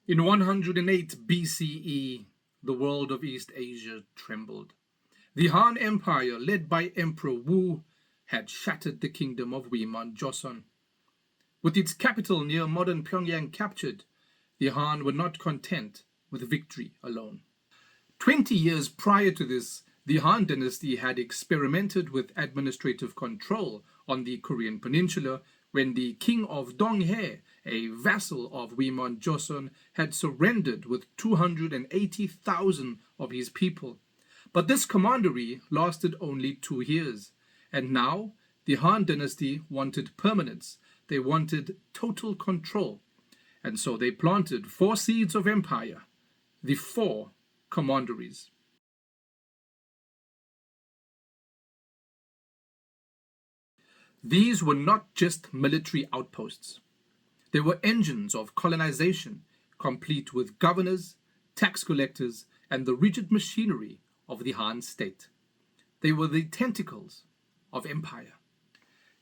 In 108 BCE, the world of East Asia trembled. The Han Empire, led by Emperor Wu, had shattered the kingdom of Wiman, Joseon. With its capital near modern Pyongyang captured, the Han were not content with victory alone. 20 years prior to this, the Han Dynasty had experimented with administrative control on the Korean peninsula when the king of Donghae, a vassal of Wiman Joseon, had surrendered with 280,000 of his people. But this commandery lasted only 2 years, and now the Han Dynasty wanted permanence. They wanted total control, and so they planted 4 seeds of empire, the 4 Commanderies. These were not just military outposts. They were engines of colonization, complete with governors, tax collectors, and the rigid machinery of the Han state. They were the tentacles of empire.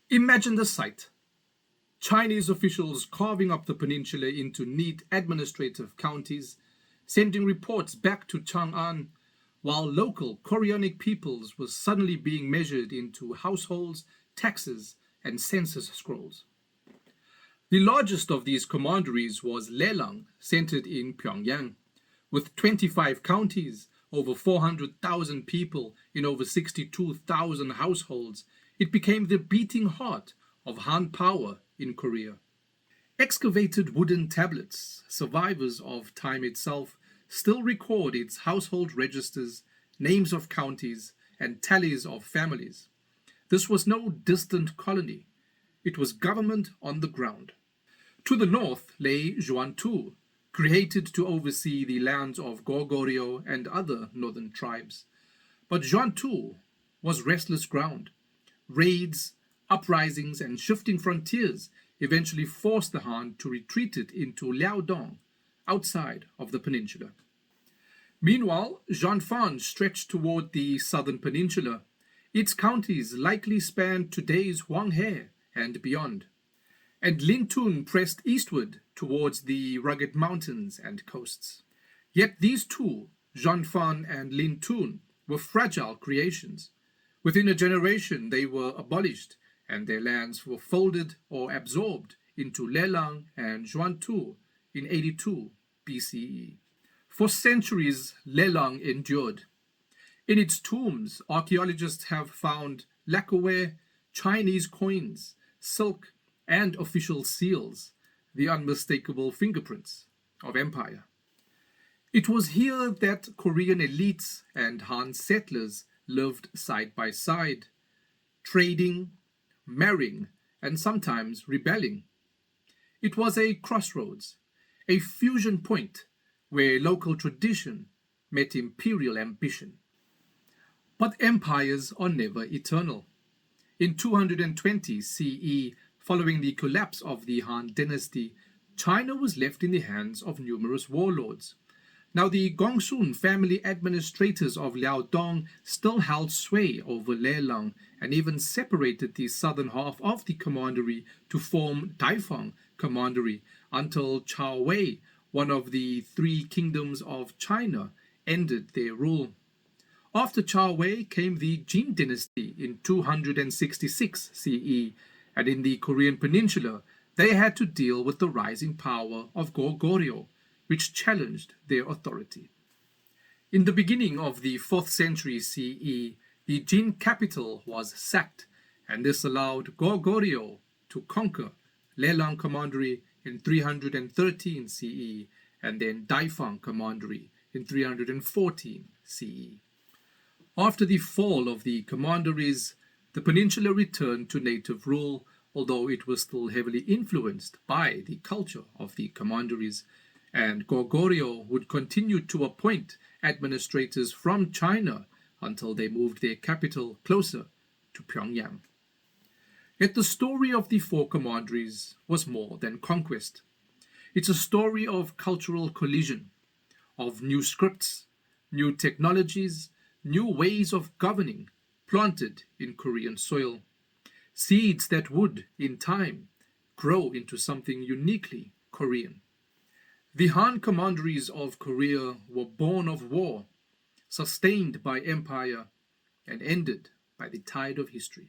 Imagine the sight. Chinese officials carving up the peninsula into neat administrative counties, sending reports back to Chang'an, while local Koreanic peoples were suddenly being measured into households, taxes, and census scrolls. The largest of these commanderies was Lelang, centered in Pyongyang. With 25 counties, over 400,000 people in over 62,000 households, it became the beating heart of Han power in Korea. Excavated wooden tablets, survivors of time itself, still record its household registers, names of counties, and tallies of families. This was no distant colony. It was government on the ground. To the north lay Zhuan-tu, created to oversee the lands of Goguryeo and other northern tribes. But Zhuan-tu was restless ground. Raids, uprisings, and shifting frontiers eventually forced the Han to retreat it into Liaodong, outside of the peninsula. Meanwhile, Jianfan stretched toward the southern peninsula. Its counties likely spanned today's Hwanghae and beyond. And Lintun pressed eastward towards the rugged mountains and coasts. Yet these two, Jianfan and Lintun, were fragile creations. Within a generation they were abolished, and their lands were folded or absorbed into Lelang and Zhuan-tu in 82 BCE. For centuries, Lelang endured. In its tombs, archaeologists have found lacquerware, Chinese coins, silk, and official seals, the unmistakable fingerprints of empire. It was here that Korean elites and Han settlers lived side by side, trading, marrying, and sometimes rebelling. It was a crossroads, a fusion point where local tradition met imperial ambition. But empires are never eternal. In 220 CE, following the collapse of the Han Dynasty, China was left in the hands of numerous warlords. Now, the Gongsun family administrators of Liaodong still held sway over Lelang and even separated the southern half of the commandery to form Daifang Commandery until Chao Wei, one of the 3 kingdoms of China, ended their rule. After Chao Wei came the Jin Dynasty in 266 CE, and in the Korean peninsula they had to deal with the rising power of Goguryeo, which challenged their authority. In the beginning of the 4th century CE, the Jin capital was sacked, and this allowed Goguryeo to conquer Lelang Commandery in 313 CE, and then Daifang Commandery in 314 CE. After the fall of the commanderies, the peninsula returned to native rule, although it was still heavily influenced by the culture of the commanderies, and Goguryeo would continue to appoint administrators from China until they moved their capital closer to Pyongyang. Yet the story of the 4 commanderies was more than conquest. It's a story of cultural collision, of new scripts, new technologies, new ways of governing planted in Korean soil, seeds that would, in time, grow into something uniquely Korean. The Han Commanderies of Korea were born of war, sustained by empire, and ended by the tide of history.